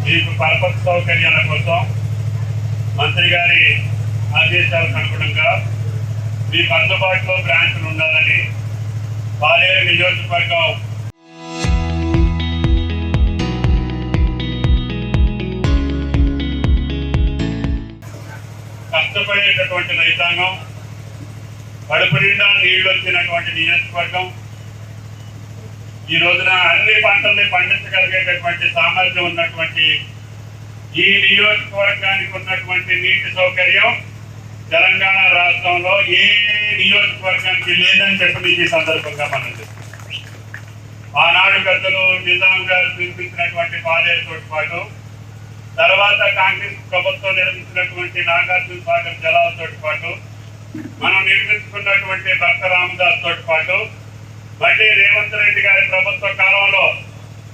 మీకు పరపతి సౌకర్యాల కోసం మంత్రి గారి ఆదేశాలకు అనుగుణంగా మీకు అందుబాటులో బ్రాంచ్లు ఉండాలని పాలేరు నియోజకవర్గం కష్టపడేటటువంటి రైతాంగం, కడుపు నిండా నీళ్లు వచ్చినటువంటి నియోజకవర్గం, ఈ రోజున అన్ని పంటల్ని పండించగలిగేటటువంటి సామర్థ్యం ఉన్నటువంటి ఈ నియోజకవర్గానికి ఉన్నటువంటి నీటి సౌకర్యం తెలంగాణ రాష్ట్రంలో ఏ నియోజకవర్గానికి లేదని చెప్పి ఈ సందర్భంగా మనం చెప్తున్నాం. ఆనాడు పెద్దలు నిజాం గారు నిర్మించినటువంటి పాలేరుతో పాటు తర్వాత కాంగ్రెస్ ప్రభుత్వం నిర్మించినటువంటి నాగార్జున సాగర్ జలాలతో పాటు మనం నిర్మించుకున్నటువంటి భక్త రామదాస్ తోటి పాటు మళ్ళీ రేవంత్ రెడ్డి గారి ప్రభుత్వ కాలంలో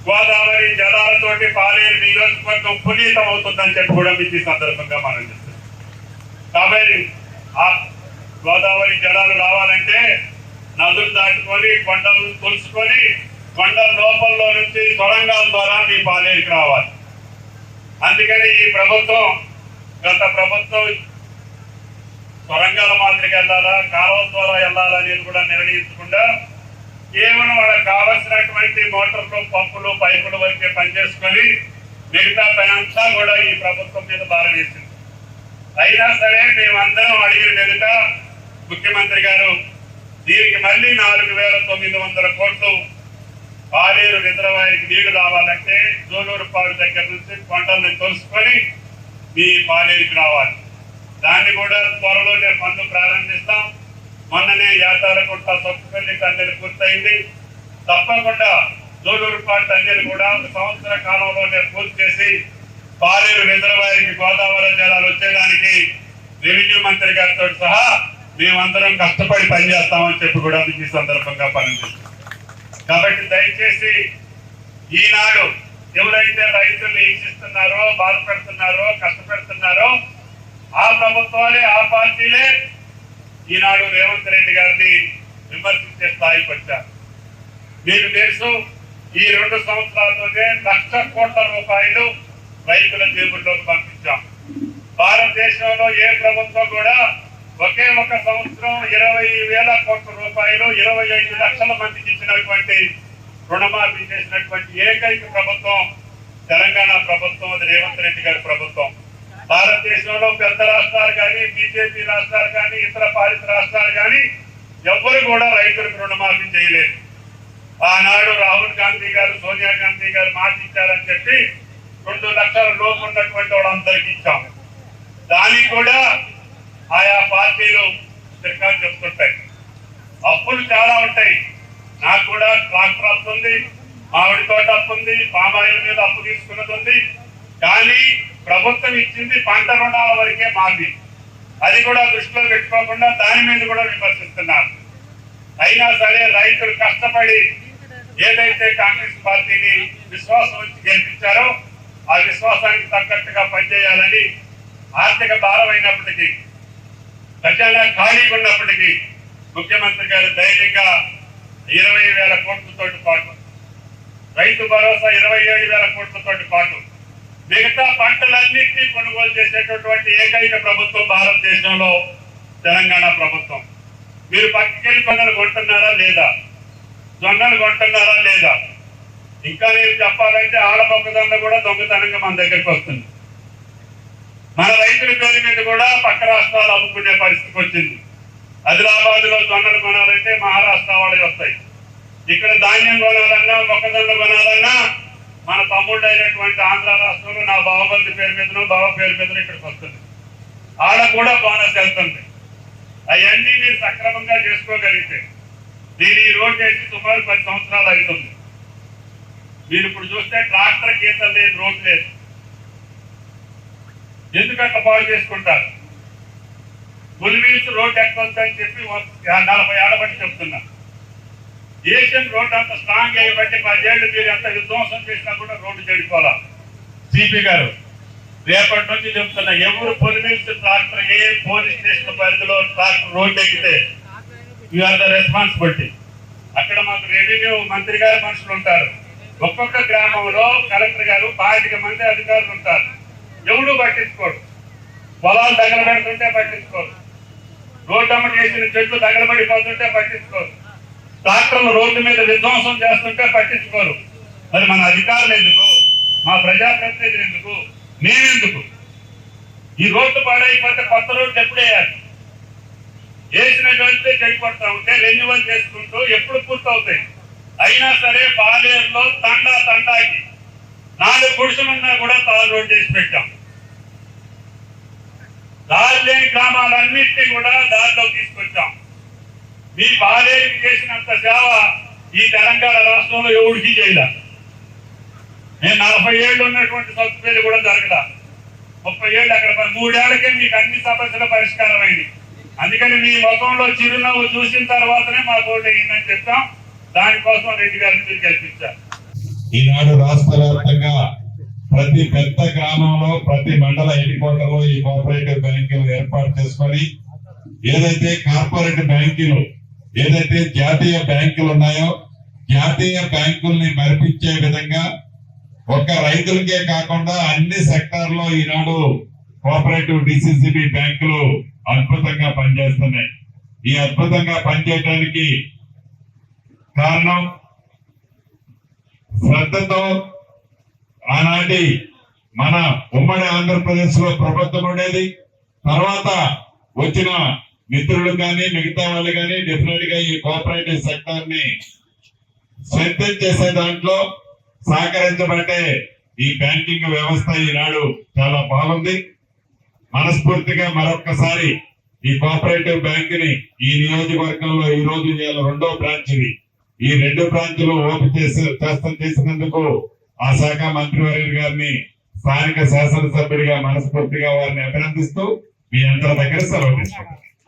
గోదావరి జలాలతోటి పాలేరు నియోజకవర్గం పునీతం అవుతుందని చెప్పి కూడా మీకు ఈ సందర్భంగా మనం చెప్తున్నాం. కాబట్టి ఆ గోదావరి జలాలు రావాలంటే నదులు దాటుకొని కొండలు తొలుసుకొని కొండల లోపల్లో నుంచి సొరంగాల ద్వారా మీ పాలేరుకి రావాలి. అందుకని ఈ ప్రభుత్వం గత ప్రభుత్వం సొరంగాల మాదిరిగా వెళ్ళాలా, కాలువల ద్వారా వెళ్ళాలా అనేది కూడా నిర్ణయించకుండా కేవలం వాళ్ళకి కావలసినటువంటి మోటార్లు, పంపులు, పైపుల వరకే పనిచేసుకొని మిగతా పని అంతా కూడా ఈ ప్రభుత్వం మీద భారం వేసింది. అయినా సరే మేమందరం అడిగిన మీదట ముఖ్యమంత్రి గారు దీనికి మళ్ళీ 4,900 కోట్లు పాలేరు రిజర్వాయర్కి నీళ్లు రావాలంటే జోలూరుపాడు దగ్గర నుంచి కొండల్ని తోలుసుకొని మీ పాలేరుకి రావాలి. దాన్ని కూడా త్వరలోనే పనులు ప్రారంభిస్తాం. మొన్ననే యాతారగుట్ట సొక్కుపల్లి టన్నెలు పూర్తయింది. తప్పకుండా జోలూరుపాడు టన్నెలు కూడా 1 సంవత్సర కాలంలోనే పూర్తి చేసి పాలేరు రిజర్వాయర్కి గోదావరి జలాలు వచ్చేదానికి రెవెన్యూ మంత్రి గారితో సహా మేమందరం కష్టపడి పనిచేస్తామని చెప్పి కూడా ఈ సందర్భంగా పనిచేస్తాం. కాబట్టి దయచేసి ఈనాడు ఎవరైతే రైతుల్ని హింసిస్తున్నారో, బాధపెడుతున్నారో, కష్టపెడుతున్నారో ఆ ప్రభుత్వాలే, ఆ పార్టీలే ఈనాడు రేవంత్ రెడ్డి గారిని విమర్శించే స్థాయికి వచ్చారు. మీకు తెలుసు, ఈ 2 సంవత్సరాల్లోనే 1,00,000 కోట్ల రూపాయలు రైతుల జేబుల్లోకి పంపించాం. భారతదేశంలో ఏ ప్రభుత్వం కూడా ఒకే ఒక సంవత్సరం 20,000 కోట్ల రూపాయలు 25 లక్షల మందికి ఇచ్చినటువంటి రుణమాఫీ చేసినటువంటి ఏకైక ప్రభుత్వం తెలంగాణ ప్రభుత్వం, అది రేవంత్ రెడ్డి గారి ప్రభుత్వం. భారతదేశంలో పెద్ద రాష్ట్రాలు కానీ, బీజేపీ రాష్ట్రాలు కానీ, ఇతర పాలిత రాష్ట్రాలు కానీ ఎవ్వరు కూడా రైతులకు రుణమాఫీ చేయలేదు. ఆనాడు రాహుల్ గాంధీ గారు, సోనియా గాంధీ గారు మాట ఇచ్చారని చెప్పి 2 లక్షల లోపు ఉన్నటువంటి వాళ్ళందరికీ ఇచ్చాం. దానికి కూడా ఆయా పార్టీలు శ్రీకారం చెప్తుంటాయి. అప్పులు చాలా ఉంటాయి. నాకు కూడా ట్రాక్టర్ అప్పు ఉంది, మామిడి తోట అప్పు ఉంది, పామాయిల్ మీద అప్పు తీసుకున్నది ఉంది. కానీ ప్రభుత్వం ఇచ్చింది పంట రుణాల వరకే మాఫీ. అది కూడా దృష్టిలో పెట్టుకోకుండా దాని మీద కూడా విమర్శిస్తున్నారు. అయినా సరే రైతులు కష్టపడి ఏదైతే కాంగ్రెస్ పార్టీని విశ్వాసం వచ్చి గెలిపించారో ఆ విశ్వాసానికి తగ్గట్టుగా పనిచేయాలని, ఆర్థిక భారం అయినప్పటికీ, ఖజానా ఖాళీగా ఉన్నప్పటికీ ముఖ్యమంత్రి గారు ధైర్యంగా 20,000 కోట్లతో పాటు, రైతు భరోసా 27,000 కోట్లతో పాటు మిగతా పంటలన్నింటినీ కొనుగోలు చేసేటటువంటి ఏకైక ప్రభుత్వం భారతదేశంలో తెలంగాణ ప్రభుత్వం. మీరు పక్కకెళ్ళి జొన్నలు కొంటున్నారా లేదా, జొన్నలు కొంటున్నారా లేదా? ఇంకా నేను చెప్పాలంటే ఆడ మొక్కజొన్న కూడా దొంగతనంగా మన దగ్గరికి వస్తుంది. మన రైతుల పేరు మీద కూడా పక్క రాష్ట్రాలు అమ్ముకునే పరిస్థితికి వచ్చింది. ఆదిలాబాద్ లో జొన్నలు కొనాలంటే మహారాష్ట్ర వాళ్ళే వస్తాయి. ఇక్కడ ధాన్యం కొనాలన్నా, మొక్కజొన్న కొనాలన్నా మన తమ్ముడు అయినటువంటి ఆంధ్ర రాష్ట్రంలో నా బావబంధు పేరు మీదనో, బావ పేరు మీదనో ఇక్కడికి వస్తుంది. ఆడ కూడా బోనస్ వెళ్తుంది. అవన్నీ మీరు సక్రమంగా చేసుకోగలిగితే, నేను ఈ రోడ్ వేసి సుమారు 10 సంవత్సరాలు అవుతుంది. మీరు ఇప్పుడు చూస్తే ట్రాక్టర్ గీతలు లేదు, రోడ్ లేదు. ఎందుకంటే పాడు చేసుకుంటారు. బుల్వీల్స్ రోడ్ ఎక్కొద్దని చెప్పి 40 ఏళ్ల బట్టి చెప్తున్నా. ఏషియన్ రోడ్ అంత స్ట్రాంగ్ అయ్యబట్టి 10 ఏళ్ళు మీరు ఎంత విధ్వంసం చేసినా కూడా రోడ్డు చెడిపోవాలా. సిపి గారు రేపటి నుంచి చెప్తున్నా, ఎవరు బుల్వీల్స్ ట్రాక్టర్ ఏ పోలీస్ స్టేషన్ పరిధిలో ట్రాక్టర్ రోడ్డు ఎక్కితే యు ఆర్ ద రెస్పాన్సిబిలిటీ. అక్కడ మాకు రెవెన్యూ మంత్రి గారి మనుషులు ఉంటారు, ఒక్కొక్క గ్రామంలో కలెక్టర్ గారు 25 మంది అధికారులు ఉంటారు. ఎవడు పట్టించుకోడు. పొలాలు తగలబెడుతుంటే పట్టించుకోరు. రోడ్డమ్మ చేసిన చెట్లు తగలబడిపోతుంటే పట్టించుకోరు. ట్రాక్టర్లు రోడ్డు మీద విధ్వంసం చేస్తుంటే పట్టించుకోరు. మరి మన అధికారులు ఎందుకు? మా ప్రజాప్రతినిధులు ఎందుకు? మేమెందుకు? ఈ రోడ్డు పాడైపోతే కొత్త రోడ్డు ఎప్పుడు వేయాలి? వేసినటువంటి చెడిపోతా ఉంటే రెన్యువల్ చేసుకుంటూ ఎప్పుడు పూర్తవుతాయి? అయినా సరే పాలేరులో తండాకి 4 గుడిసెలున్నా కూడా తాళ రోడ్డు వేసి పెట్టాం. దారి లేని గ్రామాలన్నింటినీ కూడా దారిలో తీసుకొచ్చాం. మీ పాలేరుకి చేసినంత సేవ ఈ తెలంగాణ రాష్ట్రంలో ఎవరికి చేయలే. నేను 40 ఏళ్ళు ఉన్నటువంటి సబ్సిడీ కూడా జరగల. 30 ఏళ్ళు అక్కడ 3 ఏళ్లకే మీకు అన్ని సమస్యల పరిష్కారం అయింది. అందుకని మీ ముఖంలో చిరునవ్వు చూసిన తర్వాతనే మా ఓటు అయిందని చెప్తాం. దానికోసం రెడ్డి గారిని మీరు గెలిపించారు. ఈనాడు రాష్ట్ర వ్యాప్తంగా ప్రతి పెద్ద గ్రామంలో ప్రతి మండల హెడ్ క్వార్టర్ లో ఈ కోఆపరేటివ్ బ్యాంకులు ఏర్పాటు చేసుకొని ఏదైతే కార్పొరేట్ బ్యాంకులు ఏదైతే జాతీయ బ్యాంకులు ఉన్నాయో జాతీయ బ్యాంకుల్ని మరిపించే విధంగా ఒక్క రైతులకే కాకుండా అన్ని సెక్టార్ లో ఈనాడు కోఆపరేటివ్ డిసిసిబి బ్యాంకులు అద్భుతంగా పనిచేస్తున్నాయి. ఈ అద్భుతంగా పనిచేయడానికి కారణం శ్రద్ధతో ఆనాటి మన ఉమ్మడి ఆంధ్రప్రదేశ్ లో ప్రభుత్వం ఉండేది. తర్వాత వచ్చిన మిత్రులు కానీ మిగతా వాళ్ళు కానీ డెఫినెట్ గా ఈ కోఆపరేటివ్ సెక్టర్ ని స్ట్రెంథెన్ చేసే దాంట్లో సహకరించబట్టే ఈ బ్యాంకింగ్ వ్యవస్థ ఈనాడు చాలా బాగుంది. మనస్ఫూర్తిగా మరొక్కసారి ఈ కోఆపరేటివ్ బ్యాంక్ ని ఈ నియోజకవర్గంలో ఈ రోజు 2వ బ్రాంచ్ ఇది. ఈ 2 బ్రాంచ్లు ఓపెన్ చేసినందుకు ఆ శాఖ మంత్రివర్యులు గారిని స్థానిక శాసనసభ్యుడిగా మనస్ఫూర్తిగా వారిని అభినందిస్తూ మీ అందరి దగ్గర సెలవు తీసుకుంటాం.